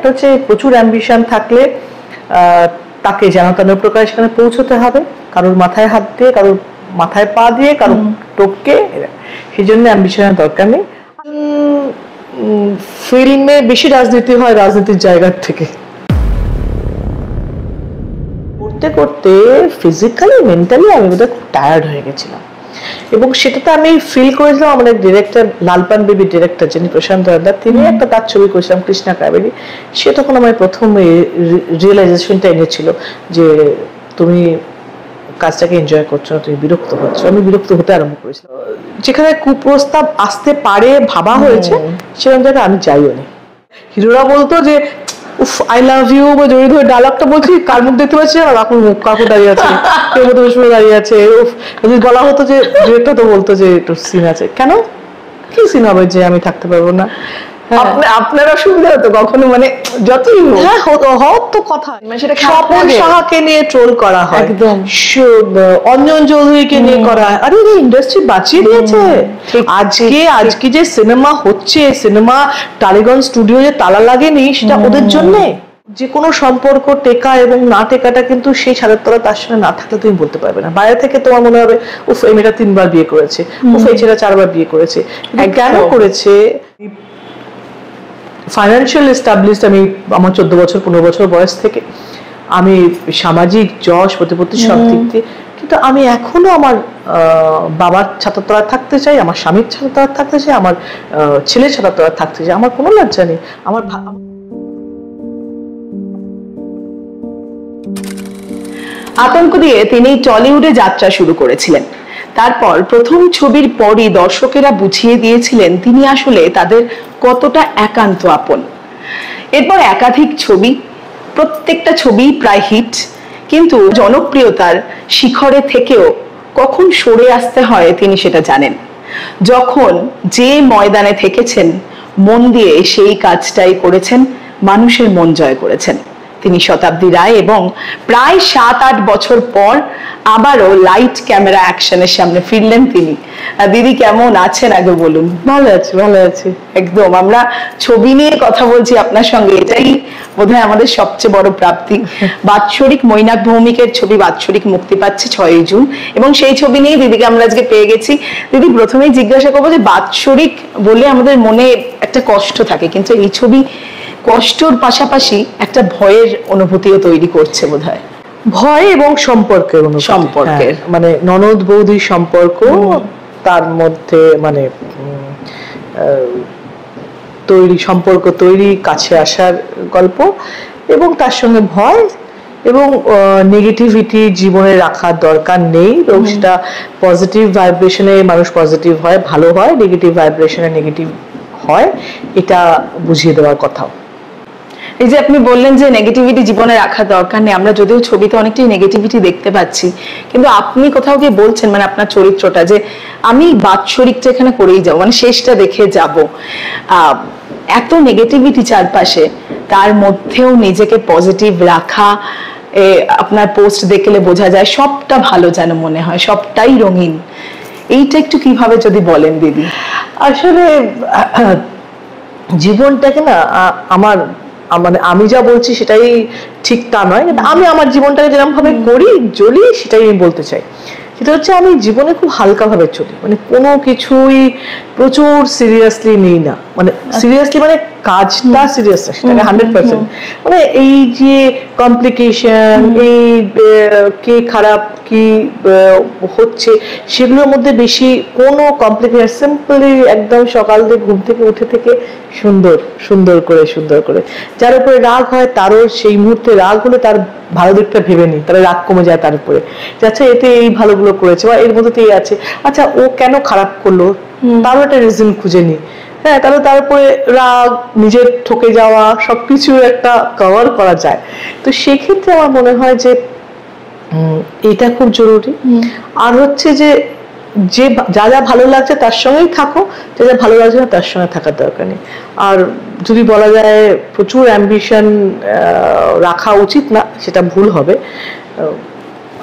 একটা হচ্ছে প্রচুর অ্যাম্বিশন থাকলে তাকে যেন তেন প্রকার সেখানে পৌঁছতে হবে, কারোর মাথায় হাত দিয়ে, কারোর মাথায় পা দিয়ে, কারোর টপকে, সেই জন্য অ্যাম্বিশনের দরকার নেই। ফিল্মে বেশি রাজনীতি হয় রাজনীতির জায়গার থেকে। করতে করতে ফিজিক্যালি মেন্টালি আমি বোধহয় খুব টায়ার্ড হয়ে গেছিলাম, এবং সেটাতে আমি ফিল করেছিলাম। আমাদের ডিরেক্টর লালপান বেবির ডিরেক্টর যিনি প্রশান্ত হালদার, তিনি একটা তার ছবি করেছিলাম কৃষ্ণা কাবেরী, সে তখন আমার প্রথম রিয়েলাইজেশনটা এনেছিল যে তুমি কাজটাকে এনজয় করছো না, তুমি বিরক্ত হচ্ছ। আমি বিরক্ত হতে আরম্ভ করেছিলাম। যেখানে কুপ্রস্তাব আসতে পারে ভাবা হয়েছে সেরকম জায়গায় আমি যাইও নি। হিরোরা বলতো যে উফ আই লাভ ইউ, বা জড়িয়ে ধরে ডায়লগটা বলছি, কার মুখ দেখতে পাচ্ছি আর কাকুর মুখ, কাকু দাঁড়িয়ে আছে, কেউ মতো বসে দাঁড়িয়ে আছে। উফ যদি বলা হতো যে ডিরেক্টর তো বলতো যে একটু সিন আছে, কেন কি সিন হবে যে আমি থাকতে পারবো না? আপনার অসুবিধা হতো কখনো, মানে যতই হওয়ার তো কথা, স্বপন সাহাকে নিয়ে ট্রোল করা হয়, একদম অঞ্জন চৌধুরীকে নিয়ে করা হয়। আরে ইন্ডাস্ট্রি বাঁচিয়ে দিয়েছে। আজকে যে সিনেমা হচ্ছে, সিনেমা টালিগঞ্জ স্টুডিও যে তালা লাগেনি সেটা ওদের জন্যে। যে কোনো সম্পর্ক টেকা এবং না টেকাটা কিন্তু সেই ছাদের তলা তার সঙ্গে না থাকলে তুমি বলতে পারবে না। বাইরে থেকে তোমার মনে হবে উফ এই মেয়েটা 3 বার বিয়ে করেছে, উফ এই ছেলেটা 4 বার বিয়ে করেছে, কেন করেছে? ফাইন্যান্সিয়াল এস্টাবলিশড আমি আমার 14 বছর 15 বছর বয়স থেকে, আমি সামাজিক যশ প্রতিপত্তি সব দিক দিয়ে, কিন্তু আমি এখনো আমার বাবার ছাতাতলায় থাকতে চাই, আমার স্বামীর ছাতাতলায় থাকতে চাই, আমার ছেলের ছাতাতলায় থাকতে চাই। আমার কোনো লজ্জা নেই। আমার আতঙ্ক দিয়ে তিনি টলিউডে যাত্রা শুরু করেছিলেন। তারপর প্রথম ছবির পরই দর্শকেরা বুঝিয়ে দিয়েছিলেন তিনি আসলে তাদের কতটা একান্ত আপন। এরপর একাধিক ছবি, প্রত্যেকটা ছবি প্রায় হিট, কিন্তু জনপ্রিয়তার শিখরে থেকেও কখন সরে আসতে হয় তিনি সেটা জানেন। যখন যে ময়দানে থেকেছেন মন দিয়ে সেই কাজটাই করেছেন, মানুষের মন জয় করেছেন। তিনি শতাব্দী রায়, এবং প্রায় 7-8 বছর পর আবারও লাইট ক্যামেরা অ্যাকশনের সামনে ফিরলেন তিনি। দিদি কেমন আছেন আগে বলুন? ভালো আছি, ভালো আছি। একদম আমরা ছবি নিয়ে কথা বলছি আপনার সঙ্গে, এটাই বোধহয় আমাদের সবচেয়ে বড় প্রাপ্তি। বাৎসরিক মৈনাক ভৌমিকের ছবি বাৎসরিক মুক্তি পাচ্ছে 6 জুন, এবং সেই ছবি নিয়ে দিদিকে আমরা আজকে পেয়ে গেছি। দিদি প্রথমেই জিজ্ঞাসা করবো যে বাৎসরিক বলে আমাদের মনে একটা কষ্ট থাকে, কিন্তু এই ছবি কষ্টর পাশাপাশি একটা ভয়ের অনুভূতিও তৈরি করছে বোধহয়। ভয় এবং সম্পর্কের মানে ননদ বৌদির সম্পর্ক, তার মধ্যে মানে সম্পর্ক তৈরি, কাছে আসার গল্প, এবং তার সঙ্গে ভয় এবং নেগেটিভিটি জীবনে রাখার দরকার নেই, এবং সেটা পজিটিভ ভাইব্রেশনে মানুষ পজিটিভ হয়, ভালো হয়, নেগেটিভ ভাইব্রেশনে নেগেটিভ হয়, এটা বুঝিয়ে দেওয়ার কথাও। এই যে আপনি বললেন যে নেগেটিভিটি জীবনে রাখা দরকার নেই, আমরা যদিও ছবিতে অনেকটাই নেগেটিভিটি দেখতে পাচ্ছি, কিন্তু আপনি কোথাও গিয়ে বলছেন মানে আপনার চরিত্রটা যে আমি বাৎসরিকটা এখানে করেই যাবো, মানে শেষটা দেখে যাব। এত নেগেটিভিটি চারপাশে, তার মধ্যেও নিজেকে পজিটিভ রাখা, আপনার পোস্ট দেখলে বোঝা যায় সবটা ভালো যেন মনে হয়, সবটাই রঙিন। এইটা একটু কিভাবে যদি বলেন দিদি। আসলে জীবনটাকে না আমার মানে আমি যা বলছি সেটাই ঠিক তা নয়, আমি আমার জীবনটাকে যেরকম ভাবে করি চলি সেটাই আমি বলতে চাই। সেটা হচ্ছে আমি জীবনে খুব হালকা ভাবে চলি, মানে কোনো কিছুই প্রচুর সিরিয়াসলি নেই না, মানে সিরিয়াসলি মানে কাজটা সিরিয়াস না, সেটাকে 100%, মানে এই যে কমপ্লিকেশন, এই কে খারাপ কি হচ্ছে সেগুলোর মধ্যে বেশি কোনো কমপ্লিকেশন, সিম্পলি একদম সকাল থেকে ঘুম থেকে উঠে থেকে সুন্দর করে যার উপরে রাগ হয় তারও সেই মুহূর্তে রাগ হলে তার ভালো দিকটা ভেবে নি, তাহলে রাগ কমে যায় তার উপরে, আচ্ছা এতে এই ভালোগুলো করেছে বা এর মধ্যে এই আছে, আচ্ছা ও কেন খারাপ করলো তারও একটা রিজন খুঁজে নি, হ্যাঁ, তাহলে তারপরে রাগ, নিজের ঠকে যাওয়া সবকিছু একটা কভার করা যায়। তো সেক্ষেত্রে আমার মনে হয় যে এটা খুব জরুরি। আর হচ্ছে যে যা যা ভালো লাগছে তার সঙ্গেই থাকো, যা যা ভালো লাগছে না তার সঙ্গে থাকার দরকার নেই। আর যদি বলা যায় প্রচুর অ্যাম্বিশন রাখা উচিত না, সেটা ভুল হবে।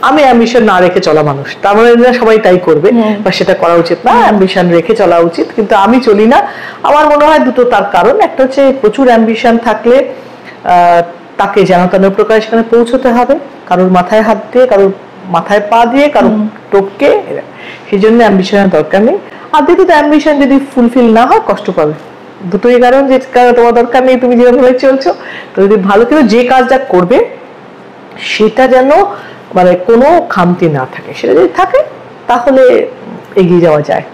আমি অ্যাম্বিশন না রেখে চলা মানুষ, তার মানে সবাই তাই করবে বা সেটা করা উচিত না, অ্যাম্বিশন রেখে চলা উচিত, কিন্তু আমি চলি না। আমার মনে হয় দুটো তার কারণ, একটা হচ্ছে প্রচুর অ্যাম্বিশন থাকলে তাকে যেন তেন প্রকার সেখানে পৌঁছতে হবে, কারোর মাথায় হাত দিয়ে, কারোর মাথায় পা দিয়ে, কারোর টপকে, সেই জন্য অ্যাম্বিশনের দরকার নেই। আর দ্বিতীয়ত অ্যাম্বিশন যদি ফুলফিল না হয় কষ্ট পাবে, দুটোই কারণ, যে তোমার দরকার নেই, তুমি যেভাবে চলছো। তো যদি ভালো করে যে কাজটা করবে সেটা যেন মানে কোনো খামতি না থাকে, সেটা যদি থাকে তাহলে এগিয়ে যাওয়া যায়।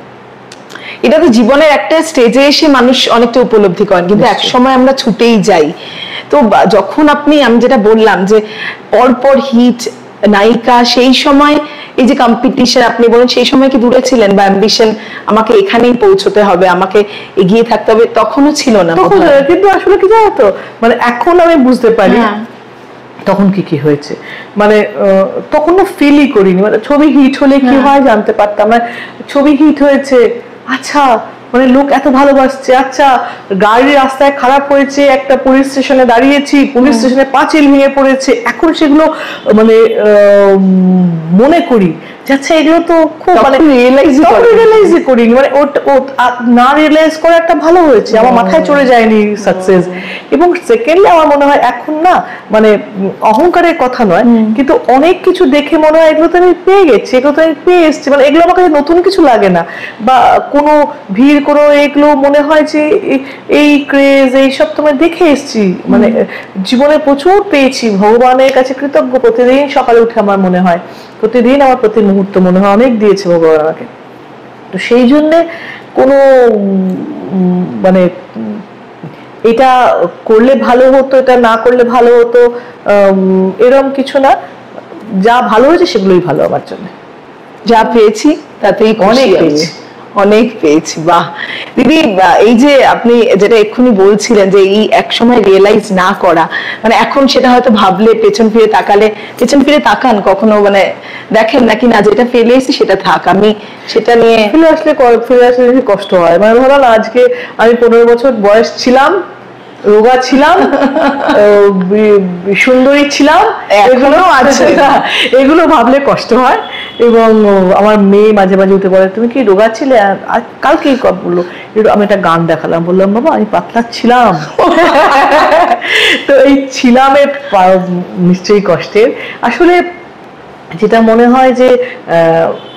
এটা তো জীবনের একটা স্টেজে এসে মানুষ অনেকটা উপলব্ধি করেন, কিন্তু এক সময় আমরা ছুটেই যাই। তো যখন আমি যেটা বললাম যে পরপর হিট নায়িকা, সেই সময় এই যে কম্পিটিশন আপনি বলেন, সেই সময় কি দূরে ছিলেন, বা অ্যাম্বিশন আমাকে এখানেই পৌঁছতে হবে, আমাকে এগিয়ে থাকতে হবে, তখনও ছিল না? কিন্তু আসলে কি জানো তো, মানে এখন আমি বুঝতে পারি তখন কি হয়েছে, মানে তখন ফিলই করিনি। মানে ছবি হিট হলে কি হয় জানতে পারতাম না, ছবি হিট হয়েছে, আচ্ছা মানে লোক এত ভালোবাসছে, আচ্ছা গাড়ি রাস্তায় খারাপ হয়েছে, একটা পুলিশ স্টেশনে দাঁড়িয়েছি, পুলিশ স্টেশনে পাঁচিল ভেঙে পড়েছে, এখন সেগুলো মানে মনে করি আচ্ছা এগুলো তো খুব মানে রিয়েলাইজ করিনি, মানে না রিয়েলাইজ করে একটা ভালো হয়েছে, আমার মাথায় চড়ে যায়নি সাকসেস। এবং সেকেন্ডলি আমার মনে হয় এখন না, মানে অহংকারের কথা নয়, কিন্তু অনেক কিছু দেখে মনে হয় এগুলো তো আমি পেয়ে গেছি, এগুলো তো আমি পেয়ে এসেছি, মানে এগুলো আমার কাছে নতুন কিছু লাগে না, বা কোনো ভিড় করো এগুলো মনে হয় যে এই ক্রেজ এইসব তোমায় দেখে এসেছি, মানে জীবনে প্রচুর পেয়েছি, ভগবানের কাছে কৃতজ্ঞ। প্রতিদিন সকালে উঠে আমার মনে হয়, প্রতিদিন আমার প্রতি মুহূর্ত মনে হয় অনেক দিয়েছে ভগবান আমাকে। তো সেই জন্য কোনো মানে এটা করলে ভালো হতো, এটা না করলে ভালো হতো এরকম কিছু না, যা ভালো হয়েছে সেগুলোই ভালো আমার জন্য। যা পেয়েছি তাতেই অনেক পেয়েছি, অনেক পেয়েছি। বাহ দিদি, এই যে আপনি যেটা এক্ষুনি বলছিলেন যে এই একসময় রিয়েলাইজ না করা, মানে এখন সেটা হয়তো ভাবলে, পেছন ফিরে তাকালে, পেছন ফিরে তাকান কখনো, মানে দেখেন নাকি না যেটা ফেলে এসেছি সেটা থাক, আমি সেটা নিয়ে ফিরে আসলে কষ্ট হয়। মানে ধরো না, আজকে আমি 15 বছর বয়স ছিলাম, রোগা ছিলাম, সুন্দরী ছিলাম, এগুলো আছে, এগুলো ভাবলে কষ্ট হয়। এবং আমার মেয়ে মাঝে মাঝে উঠে বলে তুমি কি রোগা ছিলে, কালকে বললো, আমি একটা গান দেখালাম, বললাম বাবা আমি পাতলা ছিলাম। তো এই ছিলামের নিশ্চয়ই কষ্টের। আসলে যেটা মনে হয় যে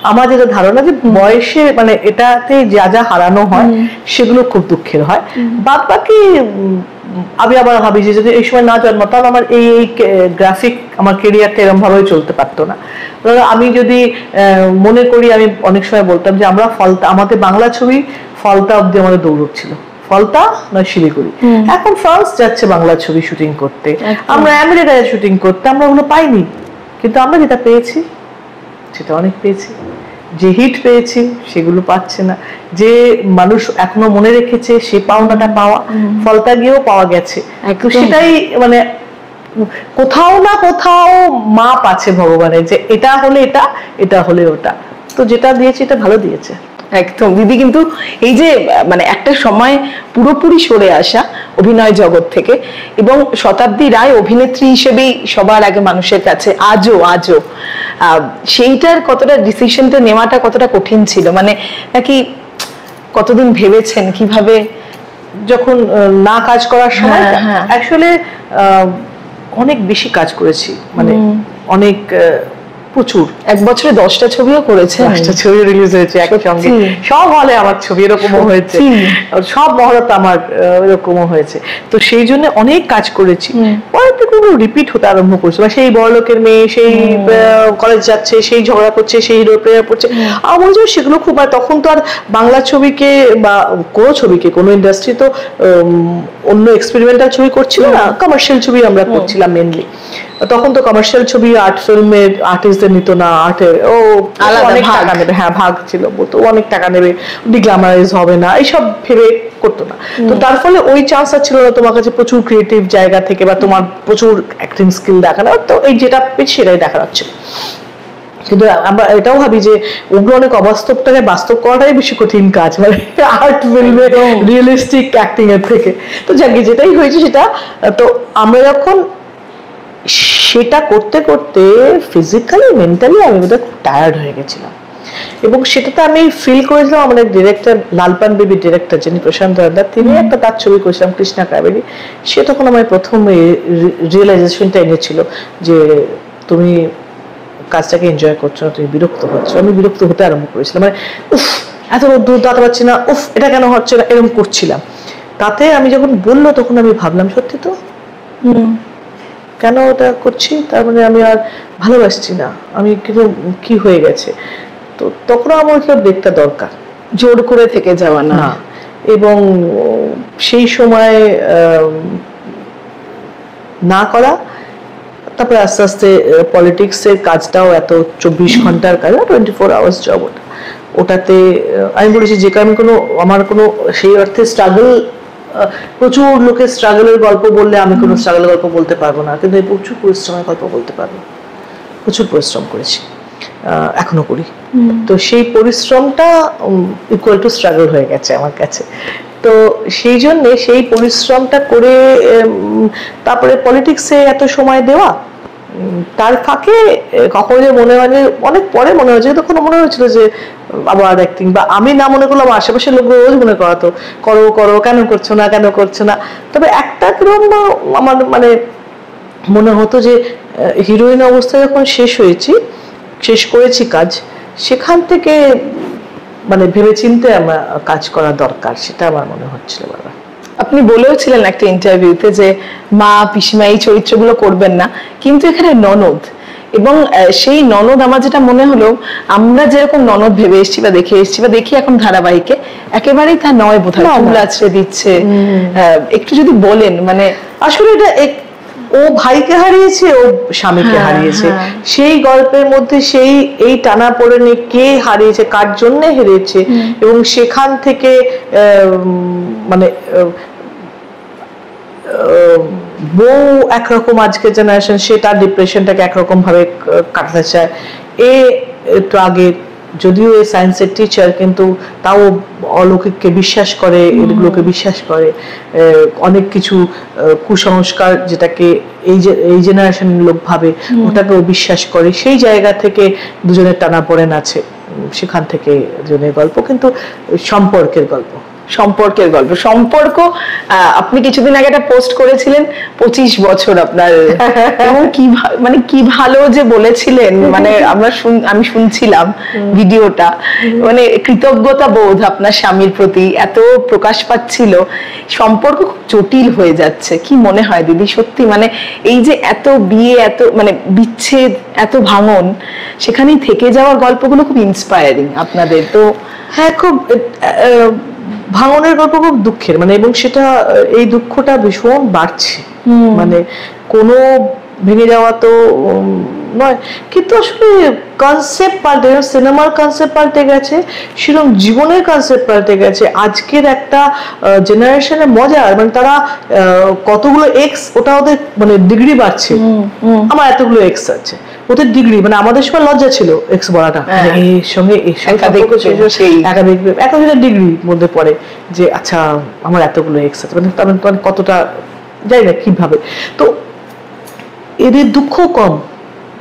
আমার যেটা ধারণা যে বয়সে মানে এটাতে যা যা হারানো হয় সেগুলো খুব দুঃখের হয়। বাদ বাকি আমি আবার ভাবি যে যদি এই সময় না জন্মাতাম, আমার এই গ্রাফিক আমার কেরিয়ারটা এরকম ভাবে চলতে পারতো না। আমি যদি মনে করি, আমি অনেক সময় বলতাম যে আমরা ফলতা, আমাদের বাংলা ছবি ফলতা অব্দি আমাদের দৌড় ছিল, ফলতা নয় শিলিগুড়ি। এখন ফ্রান্স যাচ্ছে বাংলা ছবি শুটিং করতে, আমরা আমেরিকায় শুটিং করতে, আমরা ওগুলো পাইনি, কিন্তু আমরা যেটা পেয়েছি সেটা অনেক পেয়েছি। যে হিট পেয়েছি সেগুলো পাচ্ছে না, যে মানুষ এখনো মনে রেখেছে সে পাওনাটা পাওয়া ফলতা গিয়েও পাওয়া গেছে। সেটাই মানে কোথাও না কোথাও মাপ আছে ভগবানের, যে এটা হলে এটা, এটা হলে ওটা, তো যেটা দিয়েছে এটা ভালো দিয়েছে। একদম দিদি, কিন্তু এই যে মানে একটা সময় পুরোপুরি সরে আসা অভিনয় জগৎ থেকে, এবং শতাব্দী রায় অভিনেত্রী হিসেবেই সবার আগে মানুষের কাছে আজও সেইটার কতটা ডিসিশনটা নেওয়াটা কতটা কঠিন ছিল, মানে নাকি কতদিন ভেবেছেন কিভাবে? যখন না কাজ করার সময় আসলে অনেক বেশি কাজ করেছি, মানে অনেক প্রচুর, এক বছরে 10টা ছবিও করেছেন, 10টা ছবি রিলিজ হয়েছে একসঙ্গে, সব হলে আমার ছবি, এরকমও হয়েছে, সব মহরত আমার এরকমও হয়েছে। তো সেই জন্য অনেক কাজ করেছি, পরে কোনো রিপিট হতে আরম্ভ করছে, বা সেই বড়লোকের মেয়ে, সেই কলেজ যাচ্ছে, সেই ঝগড়া করছে, সেই হিরো প্রেয়ার পড়ছে, আমার মনে হয় সেগুলো খুব। আর তখন তো আর বাংলা ছবিকে বা কোনো ছবিকে, কোনো ইন্ডাস্ট্রি তো অন্য এক্সপেরিমেন্টাল ছবি করছিল না, কমার্শিয়াল ছবি আমরা করছিলাম মেনলি। তখন তো কমার্শিয়াল ছবি আর্ট ফিল্মের আর্টিস্টদের নিত না, আর্টের অনেক টাকা নেবে, হ্যাঁ ভাগ ছিল, বলতো অনেক টাকা নেবে, ডিগ্লামারাইজ হবে না, এইসব ভেবে করতো না। তো তার ফলে ওই চান্সটা ছিল না তোমার কাছে প্রচুর ক্রিয়েটিভ জায়গা থেকে, বা তোমার প্রচুর অ্যাক্টিং স্কিল দেখানো, তো এই যেটা পেয়েছি সেটাই দেখা যাচ্ছে। কিন্তু আমরা এটাও ভাবি যে ওগুলো অনেক অবাস্তবটাকে বাস্তব করাটাই বেশি কঠিন কাজ, মানে আর্ট ফিল্মে রিয়েলিস্টিক অ্যাক্টিং এর থেকে। তো যাকে যেটাই হয়েছে সেটা, তো আমরা যখন সেটা করতে করতে ফিজিক্যালি মেন্টালি আমি বোধহয় খুব টায়ার্ড হয়ে গেছিলাম, এবং সেটাতে আমি ফিল করেছিলাম আমাদের ডিরেক্টর লালপান বেবির ডিরেক্টর যিনি প্রশান্ত হালদার, তিনি একটা তার ছবি করেছিলাম কৃষ্ণা কাবেরী, সে তখন আমার প্রথম রিয়েলাইজেশনটা এনেছিল যে তুমি কাজটাকে এনজয় করছো না, তুমি বিরক্ত হচ্ছ। আমি বিরক্ত হতে আরম্ভ করেছিলাম, মানে উফ এত দূর দাঁড়াতে পারছি না, উফ এটা কেন হচ্ছে না, এরকম করছিলাম। তাতে আমি যখন বললো তখন আমি ভাবলাম সত্যি তো, কেন ওটা করছি, তার মানে আমি আর ভালোবাসছি না, আমি কিন্তু কি হয়ে গেছে। তো তখন আমার ওটা ব্রেকটা দরকার, জোর করে থেকে যাওয়া না। এবং সেই সময় না করা, তারপরে আস্তে আস্তে পলিটিক্সের কাজটাও এত 24 ঘন্টার কাজ, 24 আওয়ার্স জব, ওটাতে আমি বলেছি যে আমি আমার কোনো সেই অর্থে স্ট্রাগল, প্রচুর লোকের স্ট্রাগলের গল্প বললে আমি কোনো স্ট্রাগলের গল্প বলতে পারবো না, কিন্তু এই প্রচুর পরিশ্রমের গল্প বলতে পারবো। প্রচুর পরিশ্রম করেছি, এখনো করি। তো সেই পরিশ্রমটা ইকুয়াল টু স্ট্রাগল হয়ে গেছে আমার কাছে। তো সেই জন্যে সেই পরিশ্রমটা করে তারপরে পলিটিক্সে এত সময় দেওয়া, তার ফাঁকে কখনো যে মনে হয়, অনেক পরে মনে হয়েছে, তখন মনে হয়েছিল যে আবার অ্যাক্টিং, বা আমি না মনে করলাম আশেপাশের লোক রোজ মনে করাতো করো করো, কেন করছো না কেন করছো না। তবে একটা কিরকম আমার মানে মনে হতো যে হিরোইন অবস্থায় যখন শেষ করেছি কাজ, সেখান থেকে মানে ভেবেচিন্তে আমার কাজ করা দরকার, সেটা আমার মনে হচ্ছিল বারবার। আপনি বলেওছিলেন একটা ইন্টারভিউতে যে মা পিসিমা এই চরিত্রগুলো করবেন না, কিন্তু এখানে ননদ, এবং সেই ননদ আমার যেটা মনে হলো, আমরা যেরকম ননদ ভেবে এসেছি বা দেখে এসেছি বা দেখি এখন ধারাবাহিকে, একেবারেই তা নয় বোধহয়, চুল আছড়ে দিচ্ছে। একটু যদি বলেন, মানে আসলে এটা ও ভাইকে হারিয়েছে, ও স্বামীকে হারিয়েছে, সেই গল্পের মধ্যে এই টানাপোড়েনে কে হারিয়েছে, কার জন্য হেরেছে, এবং সেখান থেকে মানে বউ একরকম, আজকের জেনারেশন সে তার ডিপ্রেশনটাকে একরকম ভাবে কাটাতে চায়। একটু আগে যদিও এই সায়েন্সের টিচার, কিন্তু তাও অলৌকিককে বিশ্বাস করে, এগুলোকে বিশ্বাস করে, অনেক কিছু কুসংস্কার যেটাকে এই জেনারেশনের লোক ভাবে, ওটাকেও বিশ্বাস করে। সেই জায়গা থেকে দুজনের টানাপোড়েন আছে, সেখান থেকে দুজনের গল্প, কিন্তু সম্পর্কের গল্প। সম্পর্ক আপনি কিছুদিন আগে একটা পোস্ট করেছিলেন, 25 বছর আপনার, এবং কি ভালো যে বলেছিলেন, মানে আমি শুনছিলাম ভিডিওটা, মানে কৃতজ্ঞতা বোধ আপনার স্বামীর প্রতি এত প্রকাশ পাচ্ছিল। সম্পর্ক খুব জটিল হয়ে যাচ্ছে, কি মনে হয় দিদি সত্যি, মানে এই যে এত বিয়ে, এত মানে বিচ্ছেদ, এত ভাঙন, সেখানেই থেকে যাওয়ার গল্পগুলো খুব ইন্সপায়ারিং আপনাদের। তো হ্যাঁ, খুব ভাঙনের গল্প খুব দুঃখের, মানে এবং সেটা এই দুঃখটা ভীষণ বাড়ছে, মানে কোনো ভেঙে যাওয়া তো নয়, কিন্তু আসলে কনসেপ্ট পাল্টে, সিনেমার কনসেপ্ট পাল্টে গেছে, সেরকম জীবনের কনসেপ্ট পাল্টে গেছে। আজকের একটা জেনারেশনের মজার, মানে তারা কতগুলো এক্স, ওটা ওদের মানে ডিগ্রি বাড়ছে, আমার এতগুলো এক্স আছে, ওদের ডিগ্রি, মানে আমাদের সময় লজ্জা ছিল এক্স বলাটা, এর সঙ্গে একাধিক ডিগ্রির মধ্যে পড়ে যে আচ্ছা আমার এতগুলো এক্স আছে, মানে তার মানে কতটা জানি না কিভাবে। তো এদের দুঃখ কম,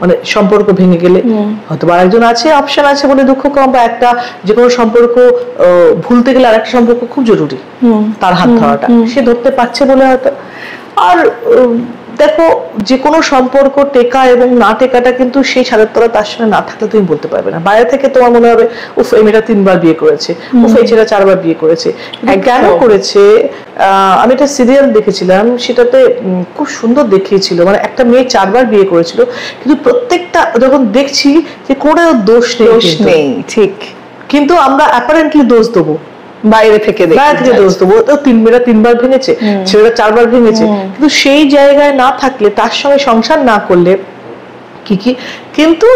মানে সম্পর্ক ভেঙে গেলে হয়তো আরেকজন আছে, অপশন আছে বলে দুঃখ কম, বা একটা যে কোনো সম্পর্ক ভুলতে গেলে আরেকটা সম্পর্ক খুব জরুরি, তার হাত ধরাটা সে ধরতে পারছে বলে হয়তো। আর দেখো, যে কোনো সম্পর্ক টেকা এবং না টেকাটা কিন্তু সেই ছাদের তলা তার সঙ্গে না থাকলে তুমি বলতে পারবে না। বাইরে থেকে তোমার মনে হবে উফ এই মেয়েটা 3 বার বিয়ে করেছে, উফ এই ছেলেটা 4 বার বিয়ে করেছে, কেন করেছে। আমি একটা সিরিয়াল দেখেছিলাম, সেটাতে খুব সুন্দর দেখিয়েছিল, মানে একটা মেয়ে 4 বার বিয়ে করেছিল, কিন্তু প্রত্যেকটা যখন দেখছি যে কোনো দোষ নেই, ঠিক, কিন্তু আমরা অ্যাপারেন্টলি দোষ দেবো, বাইরে থেকে দোষ দেবো, তো 3 বার ভেঙেছে, ছেলেটা 4 বার ভেঙেছে, কিন্তু সেই জায়গায় না থাকলে, তার সঙ্গে সংসার না করলে কি কিন্তু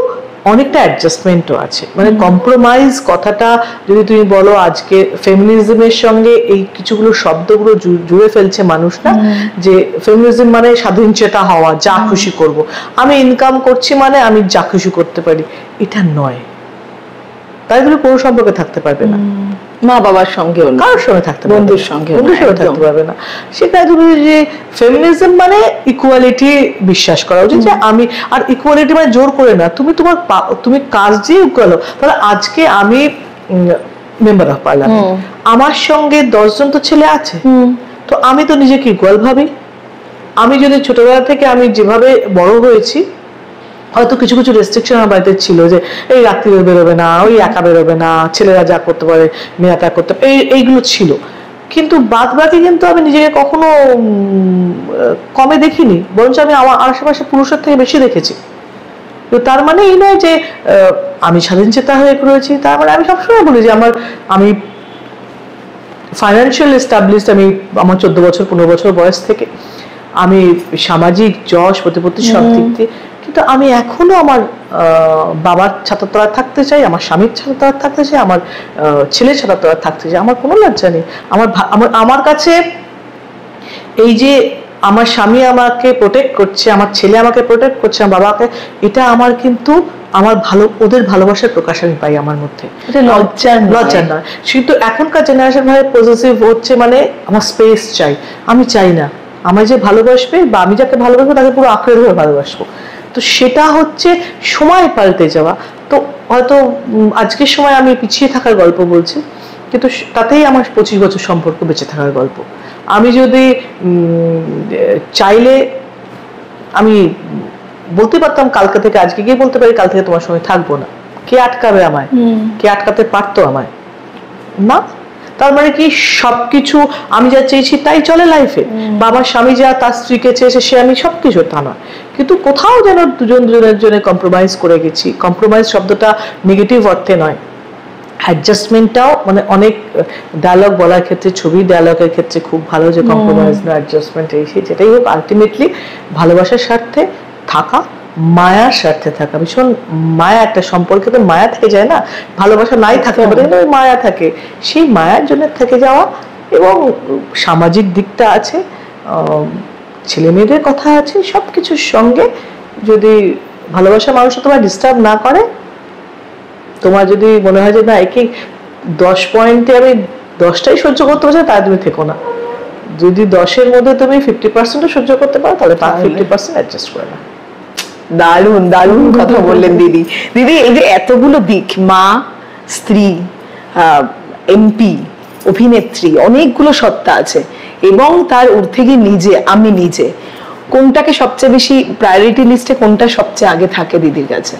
অনেকটা অ্যাডজাস্টমেন্টও আছে, মানে কম্প্রোমাইজ কথাটা যদি তুমি বলো, আজকে ফেমিনিজমের সঙ্গে এই কিছুগুলো শব্দগুলো জুড়ে ফেলছে মানুষ, না যে ফেমিনিজম মানে স্বাধীনচেতা হওয়া, যা খুশি করব, আমি ইনকাম করছি মানে আমি যা খুশি করতে পারি, এটা নয়, তাই বলে কোনো সম্পর্কে থাকতে পারবে না। মা বাবার সঙ্গে কারোর সঙ্গে থাকতে, বন্ধুর সঙ্গে থাকতে পারবে না। সেখানে তুমি যে ফেমিনিজম মানে ইকুয়ালিটি বিশ্বাস করা উচিত, যে আমি আর ইকুয়ালিটি মানে জোর করে না, তুমি কাজ দিয়ে ইকুয়াল। তাহলে আজকে আমি মেম্বার অফ পার্লামেন্ট, আমার সঙ্গে 10 জন তো ছেলে আছে, তো আমি তো নিজেকে ইকুয়াল ভাবি। আমি যদি ছোটবেলা থেকে আমি যেভাবে বড় হয়েছি, হয়তো কিছু কিছু রেস্ট্রিকশন আমার বাড়িতে ছিল, যে এই রাত্রিরে বেরোবে না, ওই একা বেরোবে না, ছেলেরা যা করতে পারে মেয়েরা তা করতে পারে, এইগুলো ছিল। কিন্তু বাদ বাকি কিন্তু আমি নিজেকে কখনো কমে দেখিনি, বরঞ্চ আমি আমার আশেপাশে পুরুষের থেকে বেশি দেখেছি। তো তার মানে এই নয় যে আমি স্বাধীন চেতা হয়ে রয়েছি, তার মানে আমি সবসময় বলি যে আমি ফাইন্যান্সিয়াল এস্টাবলিশড, আমি আমার 14 বছর 15 বছর বয়স থেকে আমি সামাজিক যশ প্রতিপত্তি সব দিক দিয়ে, কিন্তু আমি এখনো আমার বাবার ছাতাতলায় থাকতে চাই, আমার স্বামীর ছাতাতলায় থাকতে চাই, আমার ছেলের ছাতাতলায় থাকতে চাই। আমার কোনো লজ্জা নেই। আমার কাছে এই যে আমার স্বামী আমাকে প্রোটেক্ট করছে, আমার ছেলে আমাকে প্রোটেক্ট করছে, আমার বাবাকে, এটা আমার কিন্তু ওদের ভালোবাসার প্রকাশ আমি পাই আমার মধ্যে, লজ্জার নয়। কিন্তু এখনকার জেনারেশন ভাবে পজিটিভ হচ্ছে, মানে আমার স্পেস চাই, আমি চাই না আমায় যে ভালোবাসবে বা আমি যাকে ভালোবাসবো তাকে পুরো আঁকড়ে ধরে ভালোবাসবো। তো সেটা হচ্ছে সময় পাল্টে যাওয়া। তো হয়তো আজকের সময় আমি পিছিয়ে থাকার গল্প বলছি, কিন্তু তাতেই আমার 25 বছর সম্পর্ক বেঁচে থাকার গল্প। আমি যদি চাইলে আমি বলতে পারতাম কালকে থেকে আজকে গিয়ে বলতে পারি কাল থেকে তোমার সঙ্গে থাকবো না, কে আটকাবে আমায়? কে আটকাতে পারতো আমায়? না। তার মানে কি সবকিছু আমি যা চেয়েছি তাই চলে লাইফে, বা আমার স্বামী যা তার স্ত্রীকে চেয়েছে সে আমি সবকিছু, তা নয়। কিন্তু কোথাও যেন দুজনের জন্য কম্প্রোমাইজ করে গেছি। কম্প্রোমাইজ শব্দটা নেগেটিভ অর্থে নয়, অ্যাডজাস্টমেন্টটাও, মানে অনেক ডায়লগ বলার ক্ষেত্রে, ছবি ডায়লগের ক্ষেত্রে খুব ভালো যে কম্প্রোমাইজ না অ্যাডজাস্টমেন্ট, এই সেই যেটাই হোক, আলটিমেটলি ভালোবাসার স্বার্থে থাকা, মায়ার স্বার্থে থাকা। ভীষণ মায়া, একটা সম্পর্কে তো মায়া থেকে যায় না, ভালোবাসা নাই থাকতে পারে, কিন্তু মায়া থাকে, সেই মায়ার জন্য থেকে যাওয়া। এবং সামাজিক দিকটা আছে, ছেলে মেয়েদের কথা আছে, সবকিছুর সঙ্গে যদি ভালোবাসা মানুষ তোমার ডিস্টার্ব না করে, তোমার যদি মনে হয় যে না একে 10 পয়েন্টে আমি 10টাই সহ্য করতে পারছি, তাই তুমি থেকো না। যদি 10-এর মধ্যে তুমি 50% সহ্য করতে পারো, তাহলে 50% অ্যাডজাস্ট করে না। দারুণ দারুণ কথা বললেন দিদি। দিদি, এই যে এতগুলো দিক, মা, স্ত্রী, এমপি, অভিনেত্রী, অনেকগুলো সত্তা আছে, এবং তার ঊর্ধ্বে গিয়ে আমি নিজে, কোনটাকে সবচেয়ে বেশি প্রায়োরিটি লিস্টে, কোনটা সবচেয়ে আগে থাকে দিদির কাছে?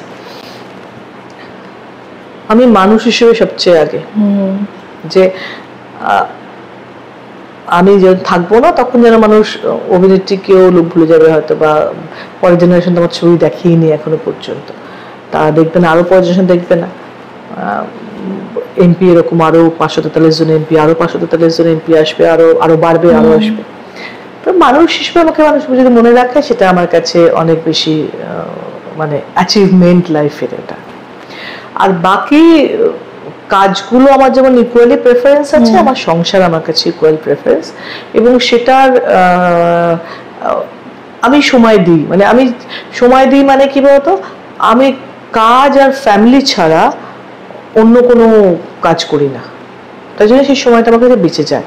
আমি মানুষ হিসেবে সবচেয়ে আগে, যে আমি যখন থাকবো না তখন যেন মানুষ অভিনেত্রীকেও লোক ভুলে যাবে হয়তো, বা পরের জেনারেশন তো আমার ছবি দেখিয়ে এখনো পর্যন্ত, তারা দেখবে না, আরো পরের জেনারেশন দেখবে না। এমপি এরকম আরো 543 জন এমপি, আরো 543 জন এমপি আসবে, আরো বাড়বে, আরো আসবে। তো মানুষ হিসেবে আমাকে মানুষ যদি মনে রাখে, সেটা আমার কাছে অনেক বেশি মানে অ্যাচিভমেন্ট লাইফের এটা। আর বাকি কাজগুলো আমার যেমন ইকুয়ালি প্রেফারেন্স আছে, আমার সংসার আমার কাছে ইকুয়াল প্রেফারেন্স, এবং সেটার আমি সময় দিই। মানে আমি সময় দিই মানে কি বলতো, আমি কাজ আর ফ্যামিলি ছাড়া অন্য কোনো কাজ করি না, তাই জন্য সেই সময়টা আমার কাছে বেঁচে যায়।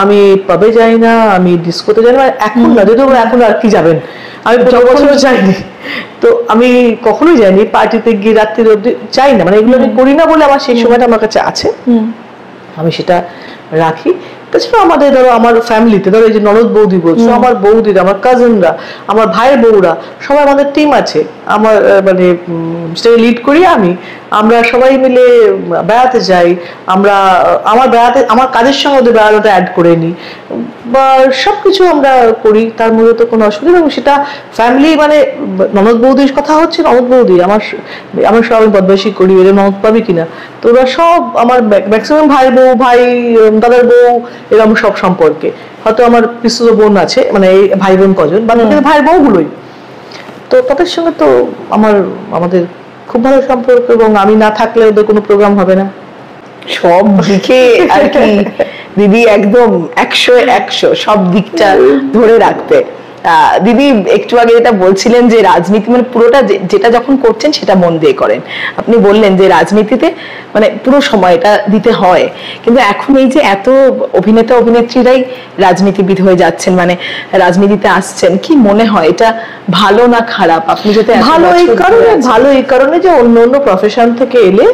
আমি পাবে যাই না, আমি ডিস্কোতে যাই না, এখন না, যদিও এখন আর কি যাবেন, আমি 5 বছরও যাইনি, তো আমি কখনোই যাইনি পার্টিতে গিয়ে রাত্রির অবধি যাই না, মানে এগুলো আমি করি না বলে আমার সেই সময়টা আমার কাছে আছে, আমি সেটা রাখি। তাছাড়া আমাদের ধরো আমার ফ্যামিলিতে ধরো এই যে ননদ বৌদি বলছো, আমার বৌদিরা, আমার কাজিনরা, আমার ভাইয়ের বউরা, সবাই আমাদের টিম আছে, আমার মানে সেটাকে লিড করি আমি। আমরা সবাই মিলে বেড়াতে যাই, আমার কাজের সঙ্গে ওদের বেড়ানোটা অ্যাড করে নিই, বা সবকিছু আমরা করি, তার মধ্যে তো কোনো অসুবিধা নেই। সেটা ফ্যামিলি, মানে ননদ বৌদির কথা হচ্ছে, ননদ বৌদি আমার সব বদমাইশি করি, এরকম ননদ পাবি কিনা, তো ওরা সব আমার ম্যাক্সিমাম ভাই দাদার বউ, এরকম সব সম্পর্কে। হয়তো আমার পিসতুত বোন আছে, মানে ভাই বোন কজন, বা ভাইয়ের বউগুলোই, তো তাদের সঙ্গে তো আমাদের খুব ভালো সম্পর্ক, এবং আমি না থাকলে ওদের কোনো প্রোগ্রাম হবে না। সব দিকে আর কি দিদি একদম 100-100 সব দিকটা ধরে রাখতে। দিদি একটু আগে যেটা বলছিলেন যে রাজনীতি মানে পুরোটা যেটা যখন করছেন সেটা মন দিয়ে করেন, আপনি বললেন যে রাজনীতিতে মানে পুরো সময়টা দিতে হয়, কিন্তু এখন এই যে এত অভিনেতা অভিনেত্রীরাই রাজনীতিবিদ হয়ে যাচ্ছেন, মানে রাজনীতিতে আসছেন, কি মনে হয় এটা ভালো না খারাপ? আপনি যেটা ভালো এই কারণে যে অন্য অন্য প্রফেশন থেকে এলে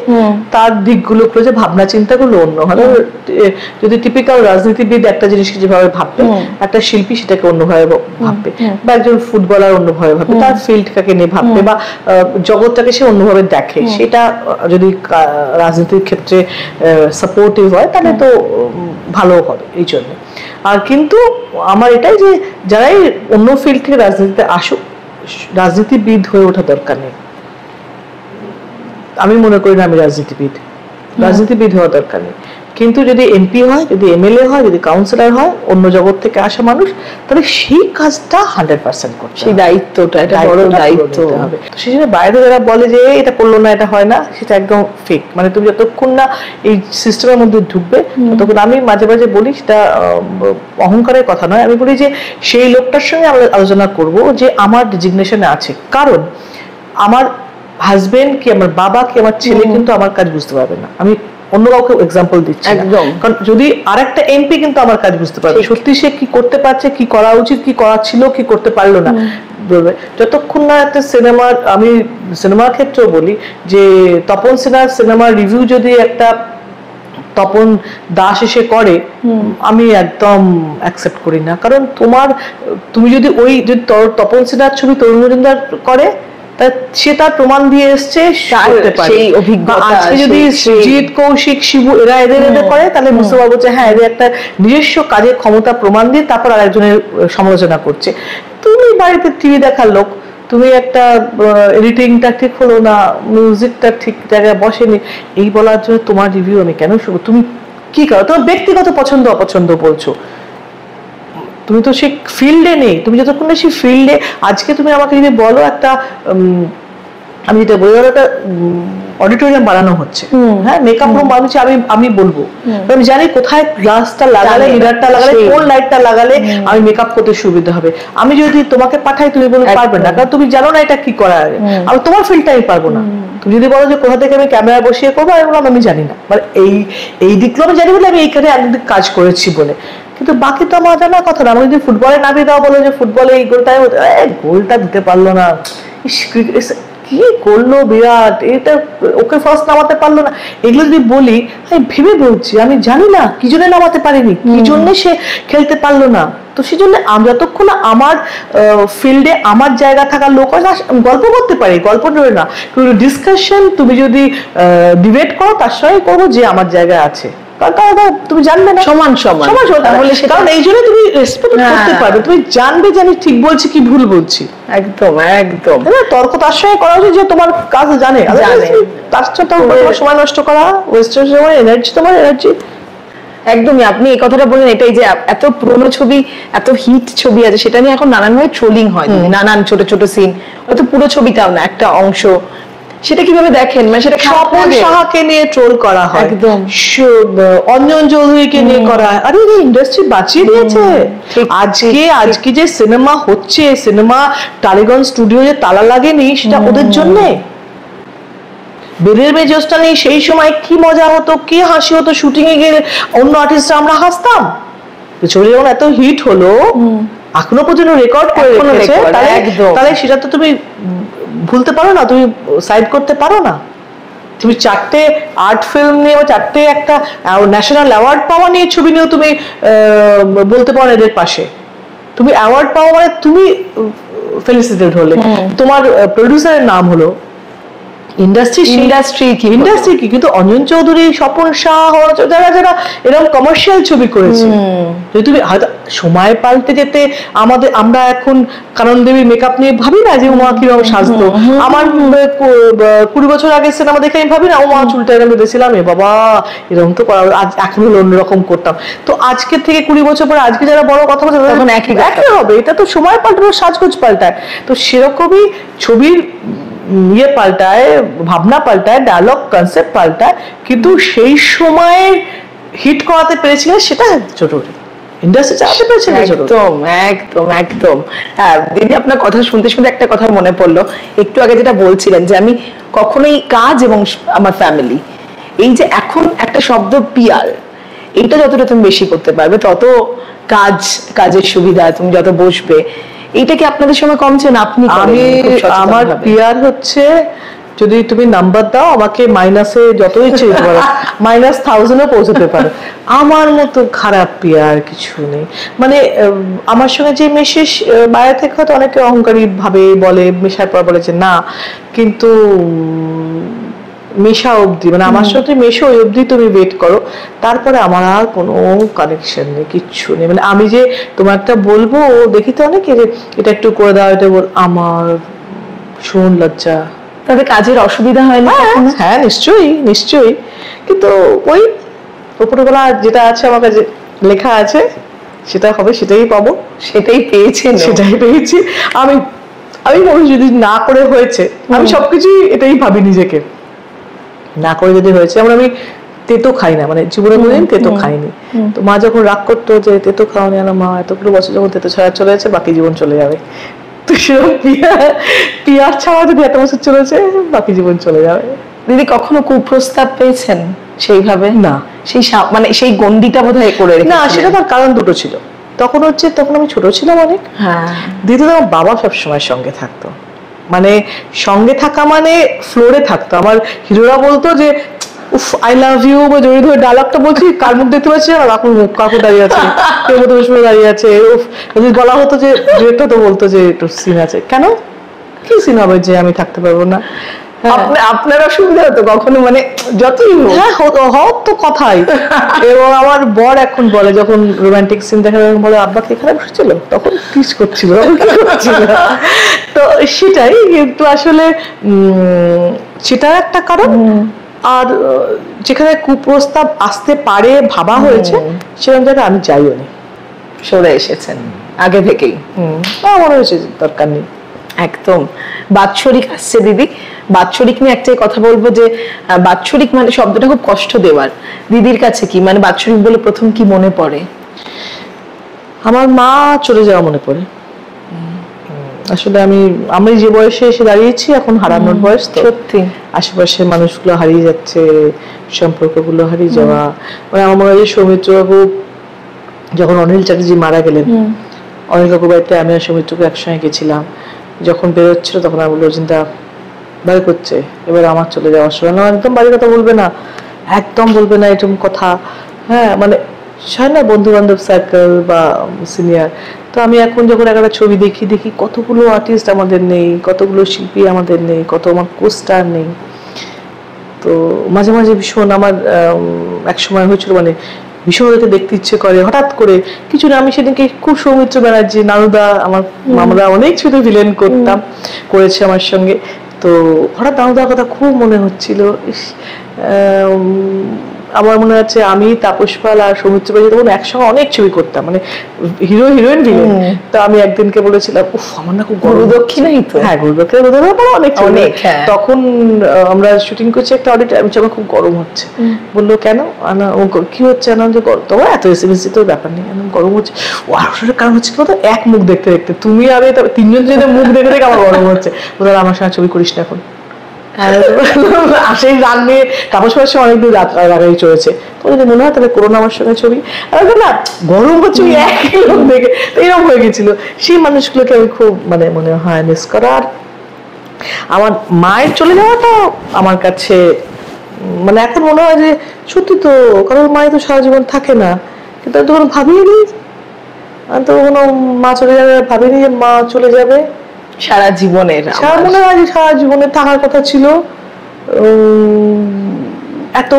তার দিকগুলো যে ভাবনা চিন্তাগুলো অন্য হয়। যদি টিপিক্যাল রাজনীতিবিদ একটা জিনিসকে যেভাবে ভাববে, একটা শিল্পী সেটাকে অন্যভাবে ভাববে, বা একজন ফুটবলার অন্যভাবে ভাববে, তার ফিল্ডটাকে নিয়ে ভাববে, বা জগৎটাকে সে অন্যভাবে দেখে। সেটা যদি রাজনীতির ক্ষেত্রে সাপোর্টিভ হয় তাহলে তো ভালো হবে এই জন্য। আর কিন্তু আমার এটাই যে যারাই অন্য ফিল্ড থেকে রাজনীতিতে আসুক, রাজনীতিবিদ হয়ে ওঠা দরকার নেই। আমি মনে করি না আমি রাজনীতিবিদ হওয়া দরকার নেই, কিন্তু যদি এমপি হয়, যদি এমএলএ হয়, যদি কাউন্সিলর হয়, অন্য জগৎ থেকে আসা মানুষ, তাহলে সেই কাজটা 100% করতে, সেই দায়িত্বটা, এটা বড় দায়িত্ব হবে। তো সেই জন্য বাইরে যারা বলে যে এটা করলো না, এটা হয় না, সেটা একদম ফেক। মানে তুমি যতক্ষণ না এই সিস্টেমের মধ্যে ঢুকবে ততক্ষণ, আমি মাঝে মাঝে বলি, সেটা অহংকারের কথা নয়, আমি বলি যে সেই লোকটার সঙ্গে আমরা আলোচনা করব যে আমার ডিজিগনেশনে আছে, কারণ আমার হাজবেন্ড কি, আমার বাবা কি, আমার ছেলে কিন্তু আমার কাজ বুঝতে পারবে না। আমি অন্য কাউকে এক্সাম্পল দিচ্ছি একদম, কারণ যদি আরেকটা এমপি কিন্তু আমার কাজ বুঝতে পারবে, সত্যি সে কি করতে পারছে, কি করা উচিত, কি করা ছিল, কি করতে পারলো না, বলবে। যতক্ষণ না একটা সিনেমার, আমি সিনেমার ক্ষেত্রেও বলি যে তপন সিনহার সিনেমার রিভিউ যদি একটা তপন দাস এসে করে, আমি একদম অ্যাকসেপ্ট করি না। কারণ তুমি যদি তপন সিনহার ছবি তরুণ মজুমদার করে, সে তার প্রমাণ দিয়ে এসছে, সেই অভিজ্ঞতা। আজকে যদি জিৎ, কৌশিক, শিবু এদের করে, তাহলে বুঝতে পারবো যে হ্যাঁ, এদের একটা নিজস্ব কাজের ক্ষমতা প্রমাণ দিয়ে তারপর আরেকজনের সমালোচনা করছে। তুমি বাড়িতে টিভি দেখার লোক, তুমি একটা এডিটিংটা ঠিক হলো না, মিউজিকটা ঠিক জায়গায় বসেনি, এই বলার জন্য তোমার রিভিউ আমি কেন শুনবো? তুমি কি করো? তোমার ব্যক্তিগত পছন্দ অপছন্দ বলছো, তুমি তো সেই ফিল্ডে নেই। তুমি যতক্ষণ না সেই ফিল্ডে, আজকে তুমি আমাকে যদি বলো একটা, আমি যেটা বলি, একটা অডিটোরিয়াম বানানো হচ্ছে, হ্যাঁ, মেকআপ রুম বানাচ্ছি, আমি বলবো, আমি জানি কোথায় গ্লাসটা লাগালে, মিরারটা লাগালে, কোন লাইটটা লাগালে আমি মেকআপ করতে সুবিধা হবে। আমি যদি তোমাকে পাঠাই, তুমি বলতে পারবে না, কারণ তুমি জানো না এটা কি করা হবে। আমি তোমার ফিল্ডটা আমি পারবো না। তুমি যদি বলো যে কোথা থেকে আমি ক্যামেরা বসিয়ে করবো, আমি বললাম আমি জানি না, মানে এই দিকগুলো আমি জানি বলে আমি এইখানে একদিন কাজ করেছি বলে, কিন্তু বাকি তো আমার জানার কথা না। আমি যদি ফুটবলে নামিয়ে দেওয়া, বলো যে ফুটবলে এই গোলটা দিতে পারলো না, কি করলো বিরাট, এটা ওকে ফার্স্ট নামাতে পারলো না, এগুলো যদি বলি, আমি ভেবে বলছি আমি জানি না কি জন্য নামাতে পারিনি, কি জন্য সে খেলতে পারলো না। তো সেই জন্য আমি যতক্ষণ না আমার ফিল্ডে আমার জায়গা থাকার লোক হয়, গল্প করতে পারি, গল্প ধরে না, কিন্তু ডিসকাশন তুমি যদি ডিবেট করো, তার সঙ্গে করবো যে আমার জায়গায় আছে, তুমি জানবে না, সমান কারণ এই জন্য তুমি রেসপেক্ট করতে পারবে, তুমি জানবে যে আমি ঠিক বলছি কি ভুল বলছি। একদম একদম, তর্ক তার সঙ্গে করা উচিত যে তোমার কাজ জানে, তার সাথে সময় নষ্ট করা, ওয়েস্টের সময়, এনার্জি, তোমার এনার্জি। একদমই, আপনি এই কথাটা বললেন, এটাই যে এত পুরোনো ছবি, এত হিট ছবি আছে, সেটা নিয়ে এখন নানানভাবে ট্রোলিং হয়, নানান ছোট ছোট সিন, হয়তো পুরো ছবিটাও না, একটা অংশ, সেটা কিভাবে দেখেন? মানে সেটা স্বপন সাহাকে নিয়ে ট্রোল করা হয়, একদম অঞ্জন চৌধুরীকে নিয়ে করা হয়। আরে ইন্ডাস্ট্রি বাঁচিয়ে দিয়েছে। আজকে যে সিনেমা হচ্ছে, সিনেমা টালিগঞ্জ স্টুডিও যে তালা লাগেনি, সেটা ওদের জন্যে। বেদের মেজসটা নেই, সেই সময় কি মজা হতো, কি হাসি হতো, শুটিং এ গেলে অন্য আর্টিস্টরা আমরা হাসতাম। ছবি যখন এত হিট হলো, এখনো পর্যন্ত রেকর্ড করে রেখেছে, তাহলে সেটা তো তুমি ভুলতে পারো না, তুমি সাইড করতে পারো না। তুমি 4টে আর্ট ফিল্ম নিয়ে, বা 4টে একটা ন্যাশনাল অ্যাওয়ার্ড পাওয়া নিয়ে ছবি নিয়েও তুমি বলতে পারো এদের পাশে। তুমি অ্যাওয়ার্ড পাওয়া মানে তুমি ফেলিসিটেড হলে, তোমার প্রডিউসারের নাম হলো, ইন্ডাস্ট্রি কি, কিন্তু অঞ্জন চৌধুরী, স্বপন শাহ, যারা যারা এরকম কমার্শিয়াল ছবি করেছে, যদি তুমি হয়তো সময় পাল্টে যেতে, আমরা এখন কানন দেবীর মেকআপ নিয়ে ভাবি না যে উমা কিরকম সাজতো। আমার 20 বছর আগে সিনেমা দেখে আমি ভাবি না উমা চুলটা এরকম বেঁধেছিলাম, এ বাবা এরকম তো করা, এখন হলো অন্যরকম করতাম। তো আজকের থেকে 20 বছর পরে আজকে যারা বড় কথা বলছে তখন একই হবে। এটা তো সময় পাল্টানো, সাজগোজ পাল্টায়। তো সেরকমই ছবির ইয়ে পাল্টায়, ভাবনা পাল্টায়, ডায়লগ কনসেপ্ট পাল্টায়, কিন্তু সেই সময়ে হিট করাতে পেরেছিলেন সেটা জরুরি। ইন্ডাস্ট্রি চালাতে পেরেছে না। একদম একদম একদম। হ্যাঁ দিদি, আপনার কথা শুনতে শুনতে একটা কথা মনে পড়লো, একটু আগে যেটা বলছিলেন যে আমি কখনোই কাজ এবং আমার ফ্যামিলি, এই যে এখন একটা শব্দ পিয়ার, এইটা যতটা তুমি বেশি করতে পারবে তত কাজের সুবিধা, তুমি যত বসবে, এইটা কি আপনাদের সময় কমছে না? আপনি আমার পিয়ার হচ্ছে, যদি তুমি নাম্বার দাও আমাকে মাইনাসে যত ইচ্ছে দিতে পারো, -1000 পৌঁছতে পারো। আমার মতো খারাপ পিয়ার কিছু নেই। মানে আমার সঙ্গে যে মেশে, বাইরে থেকে হয়তো অনেকে অহংকারী ভাবে বলে, মেশার পর বলে যে না, কিন্তু মেশা অবধি, মানে আমার সাথে মেশো ওই অবধি তুমি ওয়েট করো, তারপরে আমার আর কোনো কানেকশন নেই, কিচ্ছু নেই। মানে আমি যে তোমার একটা বলবো, দেখি তো অনেকে যে এটা একটু করে দাও, এটা বল, আমার ভীষণ লজ্জা। তাদের কাজের অসুবিধা হয় না? হ্যাঁ নিশ্চয়ই নিশ্চয়ই, কিন্তু ওই উপরবেলা যেটা আছে আমার কাছে লেখা আছে, সেটা হবে, সেটাই পাবো। সেটাই পেয়েছেন? সেটাই পেয়েছি। আমি আমি মনে যদি না করে হয়েছে, আমি সবকিছুই এটাই ভাবি নিজেকে, না করে যদি হয়েছে। যেমন আমি তেতো খাই না, মানে জীবনে কোনোদিন তেতো খাইনি। তো মা যখন রাগ করতো যে তেতো খাওয়ানি, আর মা এতগুলো বছর যখন তেতো ছাড়া চলে যাচ্ছে, বাকি জীবন চলে যাবে। তো সেরকম পিয়ার ছাড়া যদি এত বছর চলেছে, বাকি জীবন চলে যাবে। দিদি কখনো কুপ্রস্তাব পেয়েছেন সেইভাবে? না, সেই মানে সেই গন্ডিটা বোধহয় করে না, সেটা তার কারণ দুটো ছিল। তখন আমি ছোট ছিলাম অনেক। হ্যাঁ। দ্বিতীয়ত আমার বাবা সবসময় সঙ্গে থাকতো, মানে সঙ্গে থাকা মানে ফ্লোরে থাকতো। আমার হিরোরা বলতো যে উফ আই লাভ ইউ, বা জড়িয়ে ধরে ডায়লগটা বলছি, কার মুখ দেখতে পাচ্ছি, আর কাকুর মুখ, কাকু দাঁড়িয়ে আছে, কেউ মতো বসে দাঁড়িয়ে আছে। উফ, যদি বলা হতো যে ডিরেক্টর তো বলতো যে একটু সিন আছে, কেন কি সিন হবে যে আমি থাকতে পারবো না? আপনার অসুবিধা হতো কখনো? মানে যতই হ্যাঁ হওয়ার তো কথাই। এবং আমার বর এখন বলে, যখন রোমান্টিক সিন দেখা যায়, বলে আব্বা কি এখানে বসেছিল, তখন কিস করছিল, তো সেটাই। কিন্তু আসলে সেটা একটা কারণ। আর যেখানে কুপ্রস্তাব আসতে পারে ভাবা হয়েছে, সেরকম জায়গায় আমি যাইও নি, সরে এসেছেন আগে থেকেই। মনে হয়েছে দরকার নেই। একদম। বাৎসরিক আসছে দিদি, বাৎসরিক নিয়ে একটাই কথা বলবো যে বাৎসরিক মানে শব্দটা খুব কষ্ট দেওয়ার। দিদির কাছে কি মানে বাৎসরিক বলে প্রথম কি মনে পড়ে? আমার মা চলে যাওয়া মনে পড়ে। আসলে আমি যে বয়সে এসে দাঁড়িয়েছি, এখন হারানোর বয়স। তো সত্যি আশেপাশের মানুষগুলো হারিয়ে যাচ্ছে, সম্পর্কগুলো হারিয়ে যাওয়া। মানে আমার মনে হয় যে সৌমিত্র বাবু যখন অনিল চ্যাটার্জি মারা গেলেন, অনিল বাবুর বাড়িতে আমি আর সৌমিত্রকে একসঙ্গে গেছিলাম। যখন বেরোচ্ছিল তখন আমি বললো, চিন্তা ভয় করছে এবার আমার চলে যাওয়ার সময়। একদম বাড়ির কথা বলবে না, একদম বলবে না এরকম কথা। হ্যাঁ, মানে হয় না বন্ধু বান্ধব সার্কেল বা সিনিয়র। তো আমি এখন যখন একটা ছবি দেখি কতগুলো আর্টিস্ট আমাদের নেই, কতগুলো শিল্পী আমাদের নেই, কত আমার কোস্টার নেই। তো মাঝে মাঝে ভীষণ আমার এক সময় হয়েছিল, মানে ভীষণ ওদেরকে দেখতে ইচ্ছে করে হঠাৎ করে কিছু না। আমি সেদিনকে খুব সৌমিত্র ব্যানার্জি, নারুদা, আমরা অনেক ছোট ভিলেন করেছে আমার সঙ্গে। তো হঠাৎ নারুদার কথা খুব মনে হচ্ছিল। আমার মনে আছে আমি, তাপস পাল আর সৌমিত্র ব্যানার্জি তখন একসঙ্গে অনেক ছবি করতাম, মানে হিরো হিরোইন ভিলেন। তো আমি একদিনকে বলেছিলাম, উফ আমার না খুব গুরুদক্ষিণাই তো। হ্যাঁ, গুরুদক্ষিণা অনেক অনেক। তখন আমরা শুটিং করছি একটা অডিট, আমি আমার খুব গরম হচ্ছে। বললো কেন? কি হচ্ছে? না যে তোমার এত এসএমএস তো ব্যাপার নেই, গরম হচ্ছে। ও আসলে কারণ হচ্ছে কি বলতো, এক মুখ দেখতে দেখতে তুমি আমি তিনজন যদি মুখ দেখে দেখে আমার গরম হচ্ছে। বলে আমার সঙ্গে ছবি করিস না এখন। সেই রাগ নিয়ে তাপস পালের সঙ্গে অনেকদিন রাগাই চলেছে। তো যদি মনে হয় তাহলে করোনা আমার সঙ্গে ছবি, না গরম হচ্ছে একই লোক দেখে, এরকম হয়ে গেছিল। সেই মানুষগুলোকে আমি খুব মানে মনে হয় মিস করা। আর আমার মায়ের চলে যাওয়াটা আমার কাছে মানে এখন মনে হয় যে সত্যি তো, কারণ মায়ের তো সারা জীবন থাকে না। কিন্তু আমি তখন ভাবিনি, আমি তো কোনো মা চলে যাবে ভাবিনি যে মা চলে যাবে সারা জীবনের। মনে হয় যে সারা জীবনে থাকার কথা ছিল। এত